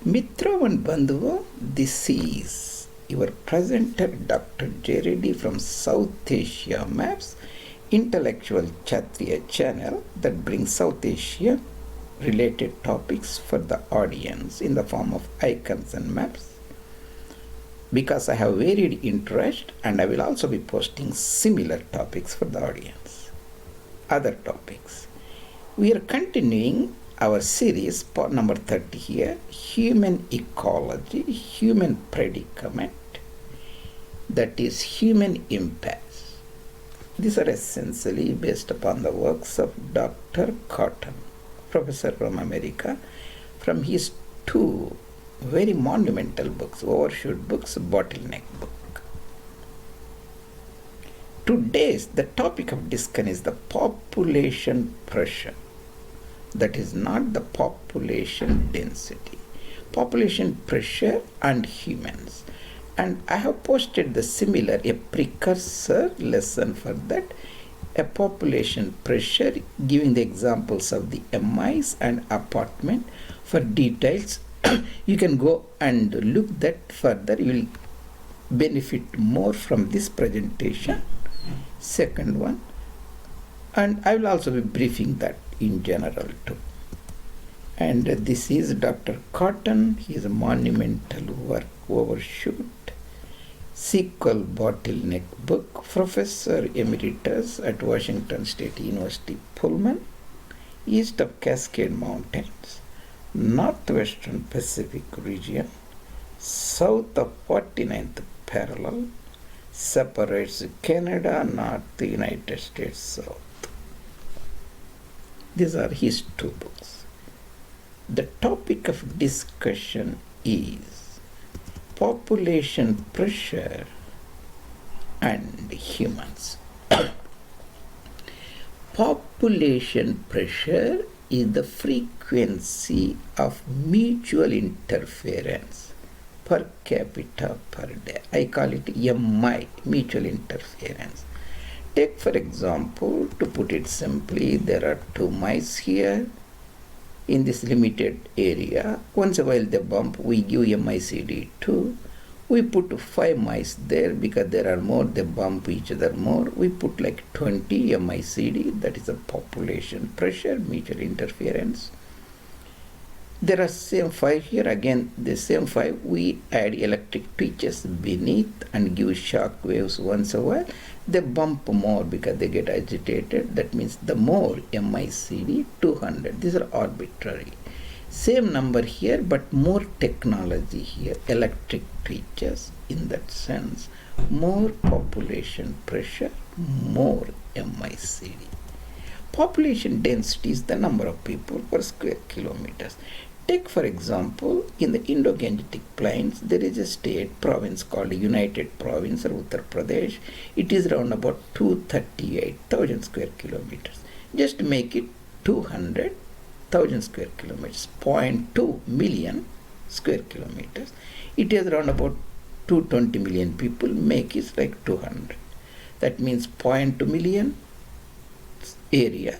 Mitravan Bandhuvo, this is your presenter Dr. J. Reddy from South Asia Maps, intellectual Kshatriya channel that brings South Asia related topics for the audience in the form of icons and maps. Because I have varied interest and I will also be posting similar topics for the audience. Other topics. We are continuing our series, part number 30 here, human ecology, human predicament, that is human impasse. These are essentially based upon the works of Dr. Catton, professor from America, from his two very monumental books, Overshoot books, BottleNeck book. Today's the topic of discussion is the population pressure. That is not the population density. Population pressure and humans. And I have posted the similar, a precursor lesson for that, a population pressure, giving the examples of the MIs and apartment. For details, you can go and look that further. You will benefit more from this presentation. Second one. And I will also be briefing that in general too. And this is Dr. Catton, his monumental work, Overshoot, sequel BottleNeck book, Professor Emeritus at Washington State University, Pullman, east of Cascade Mountains, northwestern Pacific region, south of 49th parallel, separates Canada, north, the United States, south. These are his two books. The topic of discussion is population pressure and humans. Population pressure is the frequency of mutual interference per capita per day. I call it MI, mutual interference. Take for example, to put it simply, there are two mice here in this limited area. Once a while they bump, we give MICD 2. We put 5 mice there because there are more, they bump each other more. We put like 20 MICD, that is a population pressure, mutual interference. There are same 5 here, again the same 5, we add electric twitches beneath and give shock waves once a while. They bump more because they get agitated. That means the more MICD 200. These are arbitrary. Same number here, but more technology here. Electric twitches in that sense. More population pressure, more MICD. Population density is the number of people per square kilometers. Take for example, in the Indo-Gangetic Plains, there is a state province called United Province or Uttar Pradesh. It is around about 238,000 square kilometers. Just make it 200,000 square kilometers, 0.2 million square kilometers. It is around about 220 million people, make it like 200. That means 0.2 million area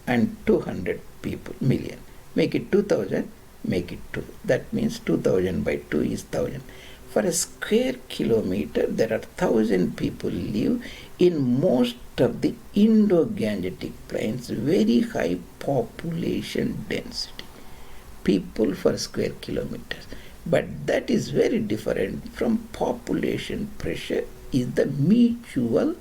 and 200 people, million. Make it 2,000. Make it 2. That means 2,000 by 2 is 1,000. For a square kilometer, there are 1,000 people live in most of the Indo-Gangetic Plains, very high population density. People for square kilometers. But that is very different from population pressure, is the mutual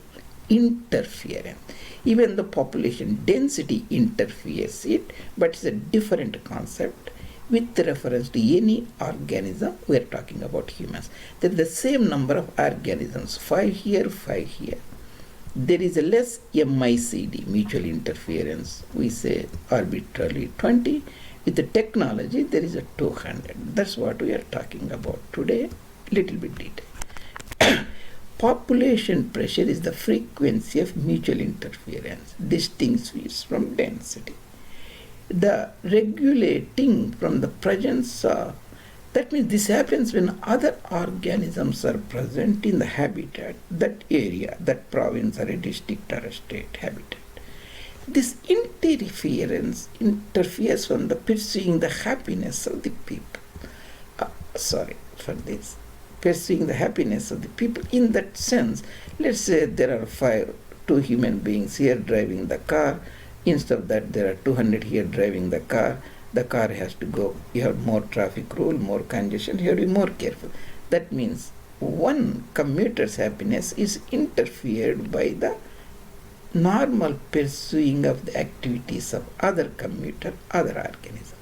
interference. Even the population density interferes it, but it's a different concept. With reference to any organism, we are talking about humans. There is the same number of organisms, 5 here, 5 here. There is a less MICD, mutual interference, we say arbitrarily 20. With the technology, there is a 200. That's what we are talking about today, little bit detail. Population pressure is the frequency of mutual interference, distinguished from density. The regulating from the presence of, that means this happens when other organisms are present in the habitat, that area, that province or a district or a state habitat. This interference interferes from the pursuing the happiness of the people. sorry for this, pursuing the happiness of the people. In that sense, let's say there are two human beings here driving the car. Instead of that, there are 200 here driving the car. The car has to go. You have more traffic rule, more congestion. You have to be more careful. That means one commuter's happiness is interfered by the normal pursuing of the activities of other commuter, other organism.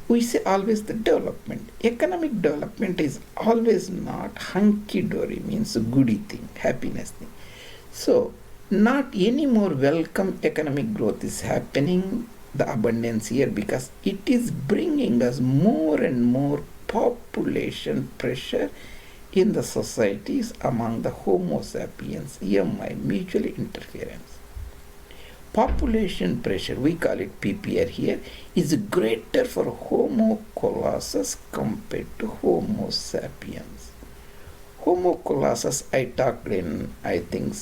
We say always the development. Economic development is always not hunky-dory, means a goody thing, happiness thing. So, not any more welcome economic growth is happening, the abundance here, because it is bringing us more and more population pressure in the societies among the Homo sapiens, EMI, mutual interference. Population pressure, we call it PPR here, is greater for Homo colossus compared to Homo sapiens. Homo colossus, I talked in, I think,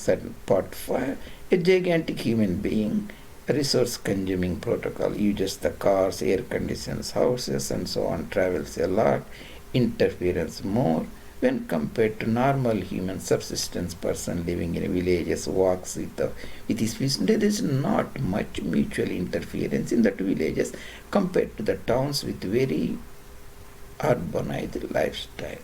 part 5, a gigantic human being, resource consuming protocol, uses the cars, air conditions, houses, and so on, travels a lot, interference more, when compared to normal human subsistence person living in villages, walks with his fish. There is not much mutual interference in the villages compared to the towns with very urbanized lifestyles.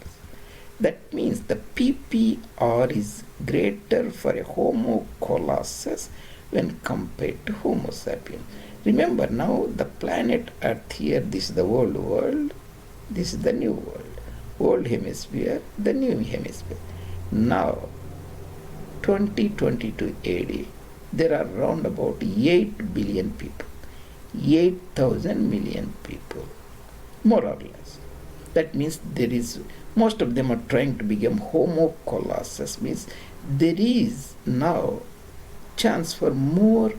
That means the PPR is greater for a Homo colossus when compared to Homo sapiens. Remember now the planet Earth here, this is the old world, this is the new world. Old hemisphere, the new hemisphere. Now, 2022 AD, there are around about 8 billion people, 8,000 million people, more or less. That means most of them are trying to become Homo colossus, means there is now chance for more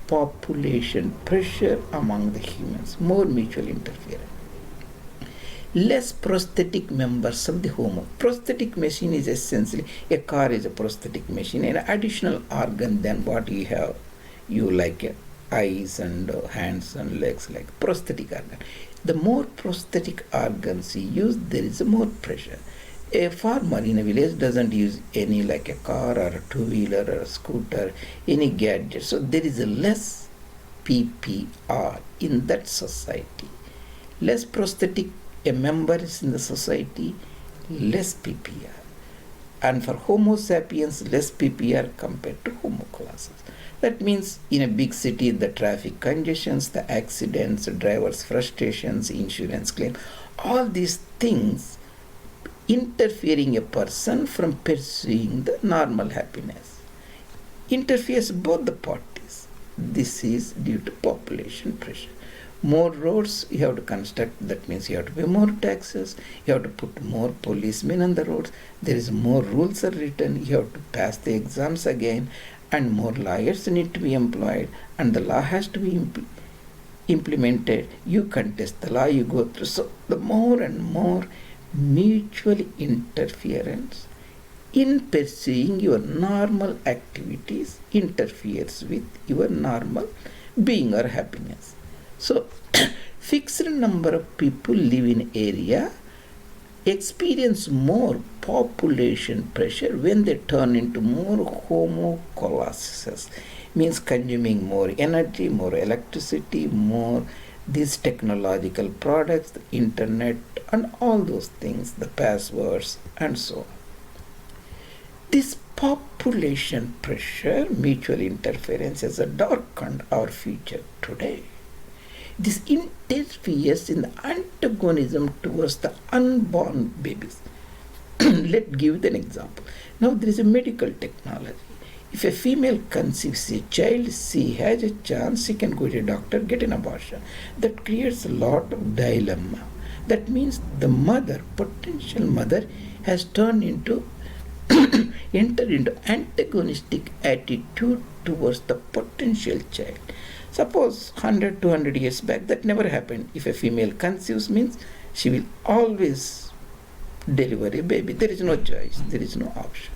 population pressure among the humans, more mutual interference. Less prosthetic members of the Homo. Prosthetic machine is essentially, a car is a prosthetic machine, an additional organ than what you have. You like eyes and hands and legs, like prosthetic organ. The more prosthetic organs you use, there is more pressure. A farmer in a village doesn't use any, like a car or a two-wheeler or a scooter, any gadget. So there is a less PPR in that society. Less prosthetic members in the society, less PPR. And for Homo sapiens, less PPR compared to Homo colossus. That means in a big city, the traffic congestions, the accidents, drivers' frustrations, insurance claim, all these things interfering a person from pursuing the normal happiness. Interferes both the parties. This is due to population pressure. More roads you have to construct, that means you have to pay more taxes, you have to put more policemen on the roads, there is more rules are written, you have to pass the exams again, and more lawyers need to be employed, and the law has to be implemented. You contest the law, you go through. So the more and more mutual interference in pursuing your normal activities interferes with your normal being or happiness. So, fixed number of people live in area experience more population pressure when they turn into more Homo colossus, means consuming more energy, more electricity, more these technological products, the internet, and all those things, the passwords, and so on. This population pressure, mutual interference, has darkened our future today. This interferes in the antagonism towards the unborn babies. Let's give an example. Now there is a medical technology. If a female conceives a child, she has a chance, she can go to a doctor, get an abortion. That creates a lot of dilemma. That means the mother, potential mother, has turned into, entered into antagonistic attitude towards the potential child. Suppose 100, 200 years back, that never happened. If a female conceives, means she will always deliver a baby. There is no choice, there is no option.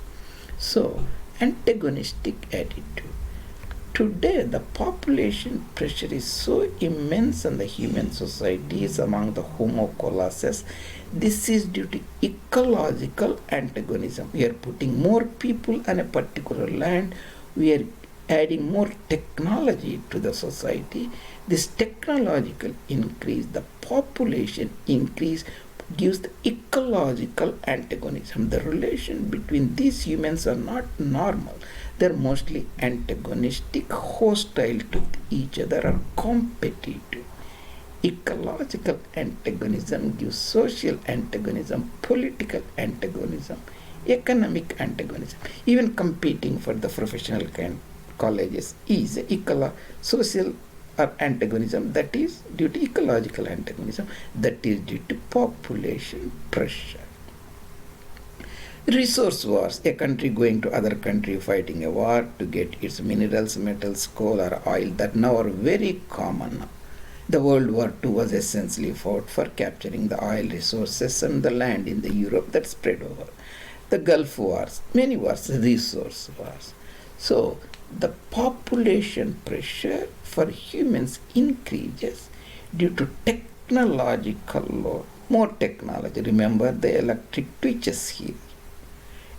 So, antagonistic attitude. Today, the population pressure is so immense on the human societies among the Homo colossus. This is due to ecological antagonism. We are putting more people on a particular land. We are adding more technology to the society. This technological increase, the population increase, gives the ecological antagonism. The relation between these humans are not normal. They're mostly antagonistic, hostile to each other, or competitive. Ecological antagonism gives social antagonism, political antagonism, economic antagonism. Even competing for the professional colleges is social or antagonism, that is due to ecological antagonism, that is due to population pressure. Resource wars, a country going to other country fighting a war to get its minerals, metals, coal or oil, that now are very common now. The World War II was essentially fought for capturing the oil resources and the land in the Europe that spread over. The Gulf Wars, many wars, resource wars. So the population pressure for humans increases due to technological load. More technology. Remember the electric twitches here.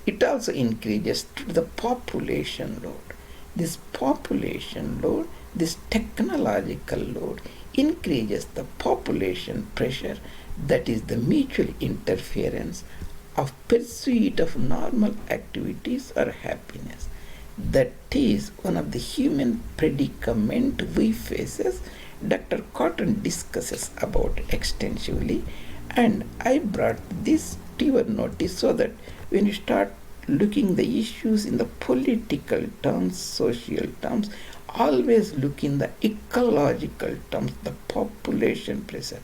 It also increases the population load. This population load, this technological load, increases the population pressure, that is the mutual interference of pursuit of normal activities or happiness. That is one of the human predicament we faces. Dr. Catton discusses about extensively, and I brought this to your notice so that when you start looking the issues in the political terms, social terms, always look in the ecological terms, the population pressure.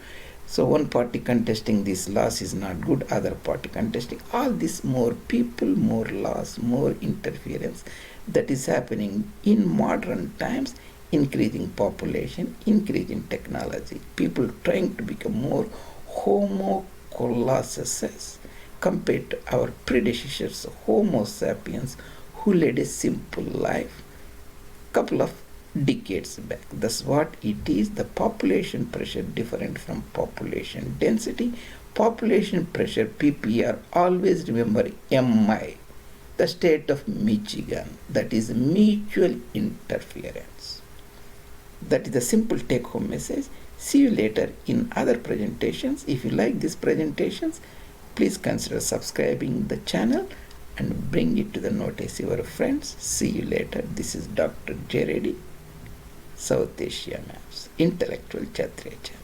So one party contesting this loss is not good, other party contesting. All this, more people, more loss, more interference, that is happening in modern times, increasing population, increasing technology, people trying to become more Homo colossus compared to our predecessors, Homo sapiens, who led a simple life couple of decades back. That's what it is. The population pressure different from population density. Population pressure, PPR, always remember MI, the state of Michigan, that is mutual interference. That is the simple take-home message. See you later in other presentations. If you like these presentations, please consider subscribing the channel and bring it to the notice of your friends. See you later. This is Dr. J. Reddy, South Asia Maps, Intellectual Kshatriya channel.